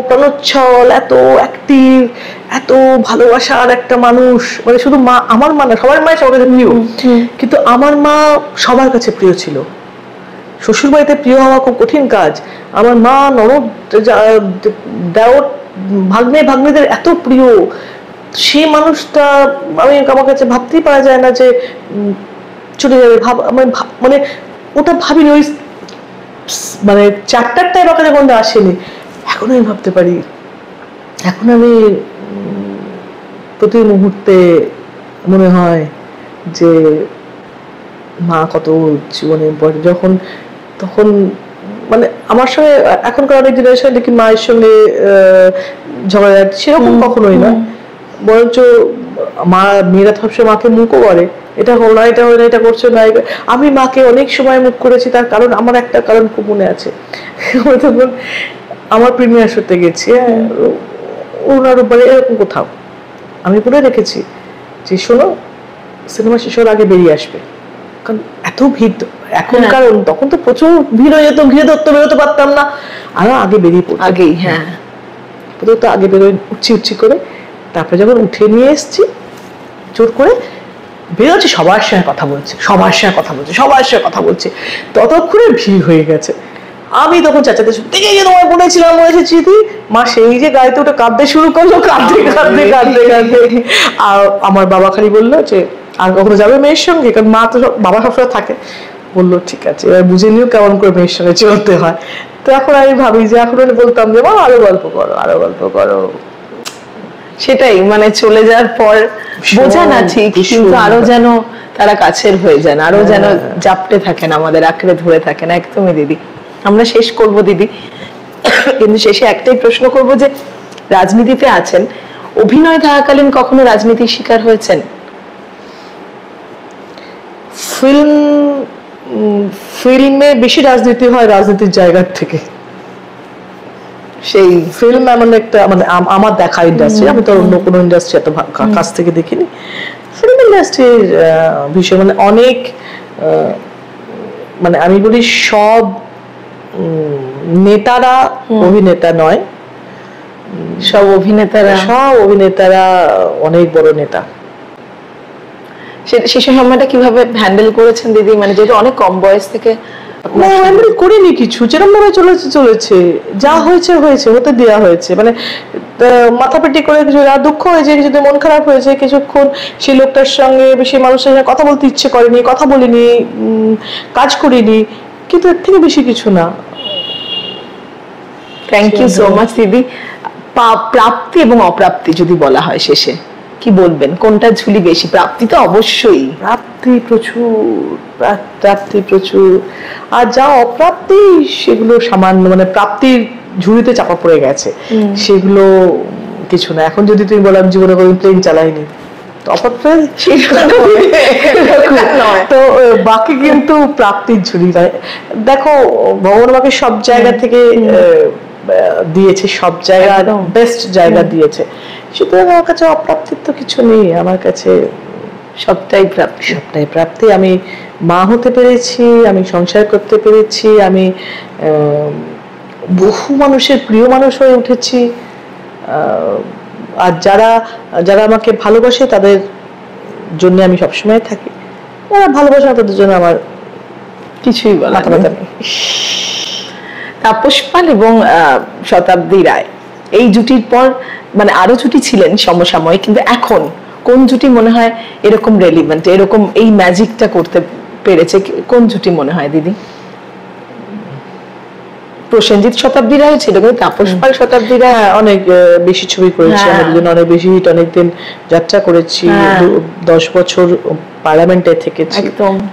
প্রাণোচ্ছল, এত অ্যাক্টিভ, এত ভালোবাসার একটা মানুষ। মানে শুধু মা, আমার মা না, সবার মায়ের সবার কাছে প্রিয়, কিন্তু আমার মা সবার কাছে প্রিয় ছিল। শ্বশুর বাড়িতে প্রিয় হওয়া খুব কঠিন কাজ। আমার মা ননদ, দেওর, ভাগ্নেদের এত প্রিয়। সেই মানুষটা আমার কাছে ভাবতেই পারা যায় না যে চলে যাবে। মানে ওটা ভাবিনি, ওই মানে চ্যাপ্টারটাই আমার কাছে কোনটা আসেনি। এখন আমি ভাবতে পারি, এখন আমি প্রতি মুহূর্তে মনে হয় যে মা কত জীবনে যখন তখন মানে আমার সঙ্গে এখনকার অনেক জেনারেশন দেখি মায়ের সঙ্গে ঝগড়া যাচ্ছে, সেরকম কখনোই নয়, বরঞ্চ মা মেয়েরা সবসময় মাকে মুখও করে, এটা হলো না, এটা হলো না, এটা করছো না। আমি মাকে অনেক সময় মুখ করেছি, তার কারণ আমার একটা কারণ খুব মনে আছে। তখন আমার প্রিমিয়ার শোতে গেছি, ওনার উপরে এরকম কোথাও আমি বলে রেখেছি যে শোনো, সিনেমা শেষ হওয়ার আগে বেরিয়ে আসবে, কারণ এত ভিড় এখন, কারণ তখন তো প্রচুর ভিড় হয়ে যেত, ঘিরে ধরতে বেরোতে পারতাম না, আরো আগে বেরিয়ে পড়তো আগেই। হ্যাঁ, তো আগে বেরোয় উচ্ছি করে, তারপরে যখন উঠে নিয়ে এসছি জোর করে বেরোচ্ছে, সবার সঙ্গে কথা বলছে, ততক্ষণে ভিড় হয়ে গেছে। আমি তখন চাচাতে দেখে যে তোমায় বলেছিলাম বলেছে চিঠি, মা সেই যে গাড়িতে ওটা কাঁদতে শুরু করলো, কাঁদতে আর আমার বাবা খালি বললো যে আর কখনো যাবে মেয়ের সঙ্গে, কারণ মা তো বাবা সবসময় থাকে, বললো ঠিক আছে, এবার বুঝে নিও কেমন করে মেয়ের সঙ্গে চলতে হয়। তো এখন আমি ভাবি যে এখন বলতাম যে মা আরো গল্প করো। সেটাই, মানে চলে যাওয়ার পর বোঝা না ঠিক, কিন্তু আরো যেন তারা কাছের হয়ে যান, আরো যেন জাপটে থাকেন, আমাদের আঁকড়ে ধরে থাকেন। একদমই দিদি, আমরা শেষ করব দিদি, কিন্তু শেষে একটাই প্রশ্ন করব যে রাজনীতিতে আছেন, অভিনয় থাকাকালীন কখনো রাজনীতির শিকার হয়েছেন? ফিল্মে বেশি রাজনীতি হয় রাজনীতির জায়গার থেকে। সেই ফিল্ম এমন একটা মানে আমার দেখা ইন্ডাস্ট্রি, আমি তো অন্য কোনো ইন্ডাস্ট্রি এত কাছ থেকে দেখিনি। ফিল্ম ইন্ডাস্ট্রির বিষয় মানে অনেক, মানে আমি বলি সব নেতারা অভিনেতা নয়, সব অভিনেতারা অনেক বড় নেতা। সেই সময়টা কিভাবে হ্যান্ডেল করেছেন দিদি? মানে যেটা অনেক কম বয়স থেকে করিনি কিছু, যেরকম ভাবে চলেছে, যা হয়েছে হতে দেওয়া হয়েছে, মানে মাথাপিটি করে কিছু দুঃখ হয়েছে, কিছুদিন মন খারাপ হয়েছে, কিছুক্ষণ সেই লোকটার সঙ্গে সেই মানুষের সঙ্গে কথা বলতে ইচ্ছে করেনি, কথা বলিনি, কাজ করিনি, কিন্তু এর থেকে বেশি কিছু না। থ্যাংক ইউ সো মাচ দিদি। প্রাপ্তি এবং অপ্রাপ্তি যদি বলা হয় শেষে কি বলবেন, কোনটা ঝুলি বেশি? প্রাপ্তি তো অবশ্যই, প্রাপ্তি প্রচুর, আর যা অপ্রাপ্তি সেগুলো সামান্য, মানে প্রাপ্তির ঝুড়িতে চাপা পড়ে গেছে, সেগুলো কিছু না। এখন যদি তুমি বলো আমি জীবনে কোনোদিন প্লেন চালাইনি, তো বাকি কিন্তু প্রাপ্তির ঝুড়ি নয়। দেখো ভগবান আমাকে সব জায়গা থেকে দিয়েছে, সব জায়গা বেস্ট জায়গা দিয়েছে, সুতরাং আমার কাছে অপ্রাপ্তির তো কিছু নেই, আমার কাছে সবটাই প্রাপ্তি। আমি মা হতে পেরেছি, আমি সংসার করতে পেরেছি, আমি বহু মানুষের প্রিয় মানুষ হয়ে উঠেছি, আর যারা আমাকে ভালোবাসে তাদের জন্য আমি সবসময় থাকি, যারা ভালোবাসে না তাদের জন্য আমার কিছুই বলার নেই। তাপস পাল এবং শতাব্দী রায়, এই জুটির পর মানে আরো জুটি ছিলেন সমসাময়িক, কিন্তু এখন কোন জুটি মনে হয় এরকম রেলিভেন্ট, এরকম এই ম্যাজিকটা করতে পেরেছে, কোন জুটি মনে হয় দিদি? প্রসেনজিৎ শতাব্দী রায় ছিল, কিন্তু তাপস পাল শতাব্দী রায় অনেক বেশি ছবি করেছি, আমাদের জন্য অনেক বেশি হিট, অনেকদিন যাত্রা করেছি, 10 বছর পার্লামেন্টে থেকেছি,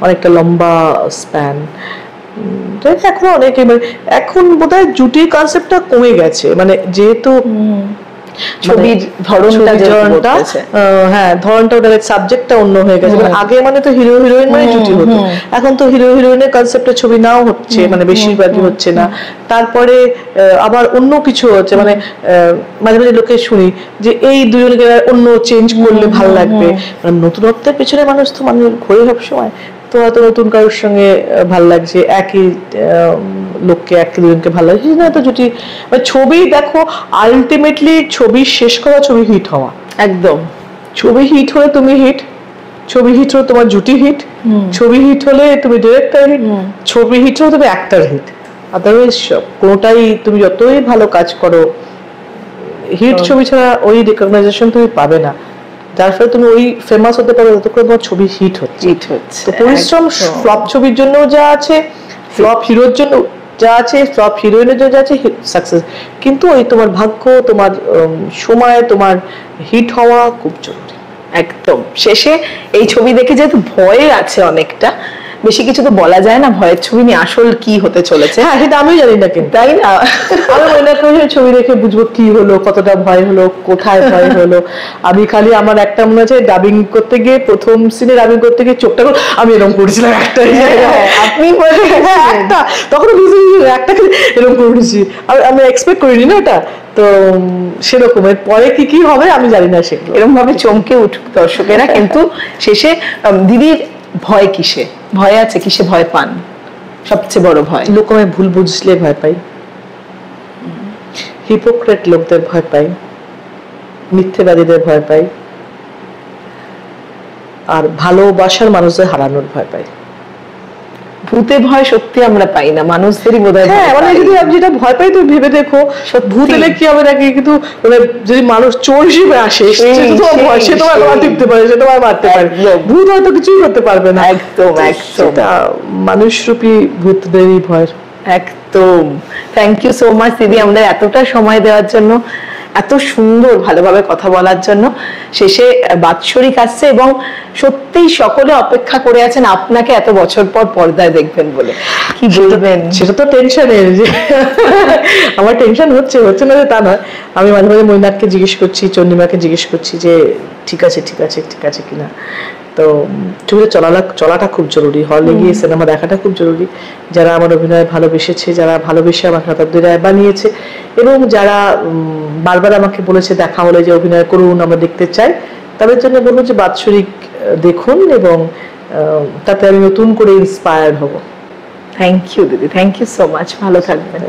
অনেকটা লম্বা স্প্যান। এখন অনেকে, এখন বোধহয় জুটির কনসেপ্টটা কমে গেছে, মানে যেহেতু ছবির ধরনটা, হ্যাঁ ধরনটা, ওটার সাবজেক্টটা অন্য হয়ে গেছে। আগে মানে তো হিরো হিরোইন মানে জুটি হতো, এখন তো হিরো হিরোইনের কনসেপ্টে ছবি নাও হচ্ছে, মানে বেশিরভাগই হচ্ছে না। তারপরে আবার অন্য কিছু হচ্ছে, মানে মাঝে মাঝে লোকে শুনি যে এই দুজনকে অন্য চেঞ্জ করলে ভালো লাগবে, মানে নতুনত্বের পেছনে মানুষ তো মানুষ ঘোরে সবসময়, তো হয়তো নতুন কারোর সঙ্গে ভালো লাগছে, একই লোককে একই দুজনকে ভালো লাগছে না, তো জুটি ছবি দেখো আলটিমেটলি ছবি শেষ করা, ছবি হিট হওয়া, একদম ছবি হিট হলে তুমি হিট, ছবি হিট হলে তোমার জুটি হিট, ছবি হিট হলে তুমি ডিরেক্টর হিট, ছবি হিট হলে তুমি অ্যাক্টর হিট, আদারওয়াইজ কোনোটাই তুমি যতই ভালো কাজ করো হিট ছবি ছাড়া ওই রিকগনাইজেশন তুমি পাবে না, যার ফলে তুমি ওই ফেমাস হতে পারো যতক্ষণ তোমার ছবি হিট হচ্ছে। তো পরিশ্রম ফ্লপ ছবির জন্য যা আছে, ফ্লপ হিরোর জন্য যা আছে সব হিরোইনের জন্য যা আছে সাকসেস, কিন্তু ওই তোমার ভাগ্য, তোমার সময়, তোমার হিট হওয়া খুব জরুরি। একদম। শেষে এই ছবি দেখে যেহেতু ভয় আছে অনেকটা, বেশি কিছু তো বলা যায় না ভয়ের ছবি নিয়ে আসল কি হতে চলেছে। হ্যাঁ, সেটা আমিও জানি না, কিন্তু তাই না, আমি মনে ছবি দেখে বুঝবো কি হলো, কতটা ভয় হলো, কোথায় ভয় হলো। আমি খালি আমার একটা মনে আছে ডাবিং করতে গিয়ে, প্রথম সিনে ডাবিং করতে গিয়ে চোখটা আমি এরকম করেছিলাম একটা, আপনি একটা তখন একটা এরকম করে উঠেছি, আমি এক্সপেক্ট করিনি না ওটা, তো সেরকম পরে কি কি হবে আমি জানি না, সেগুলো এরকম ভাবে চমকে উঠুক দর্শকেরা। কিন্তু শেষে দিদির ভয় কিসে, ভয় আছে কিসে ভয় পান সবচেয়ে বড় ভয়? লোক আমায় ভুল বুঝলে ভয় পাই, হিপোক্রেট লোকদের ভয় পাই, মিথ্যেবাদীদের ভয় পাই, আর ভালোবাসার মানুষদের হারানোর ভয় পাই। ভূতে ভয় সত্যি আমরা পাই না, মানুষদেরই বোধহয়। হ্যাঁ, মানে যদি আমি যেটা ভয় পাই তুমি ভেবে দেখো, ভূত এলে কি হবে নাকি, কিন্তু মানে যদি মানুষ চোর হিসেবে আসে সে তোমার মার টিপতে পারে, সে তোমার মারতে পারে, ভূত হয়তো কিছুই করতে পারবে না। একদম একদম, মানুষরূপী ভূতদেরই ভয়। একদম। থ্যাংক ইউ সো মাচ দিদি, আমরা এতটা সময় দেওয়ার জন্য, এত সুন্দর ভালোভাবে কথা বলার জন্য। শেষে বাৎসরিক আসছে এবং সত্যিই সকলে অপেক্ষা করে আছেন আপনাকে এত বছর পর পর্দায় দেখবেন বলে। কি বলবেন? সেটা তো টেনশনের, যে আমার টেনশন হচ্ছে না যে তা নয়, আমি মাঝে মাঝে মৈনাককে জিজ্ঞেস করছি, চন্ডিমাকে জিজ্ঞেস করছি যে ঠিক আছে কিনা। তো ছবিতে চলাটা খুব জরুরি, হলে গিয়ে সিনেমা দেখাটা খুব জরুরি। যারা আমার অভিনয় ভালোবেসেছে, যারা ভালোবেসে আমার শতাব্দী রায় বানিয়েছে, এবং যারা বারবার আমাকে বলেছে দেখা হলে যে অভিনয় করুন, আমরা দেখতে চাই, তাদের জন্য বলবো যে বাৎসরিক দেখুন, এবং তাতে আমি নতুন করে ইন্সপায়ার্ড হব। থ্যাংক ইউ দিদি, থ্যাংক ইউ সো মাচ, ভালো থাকবেন।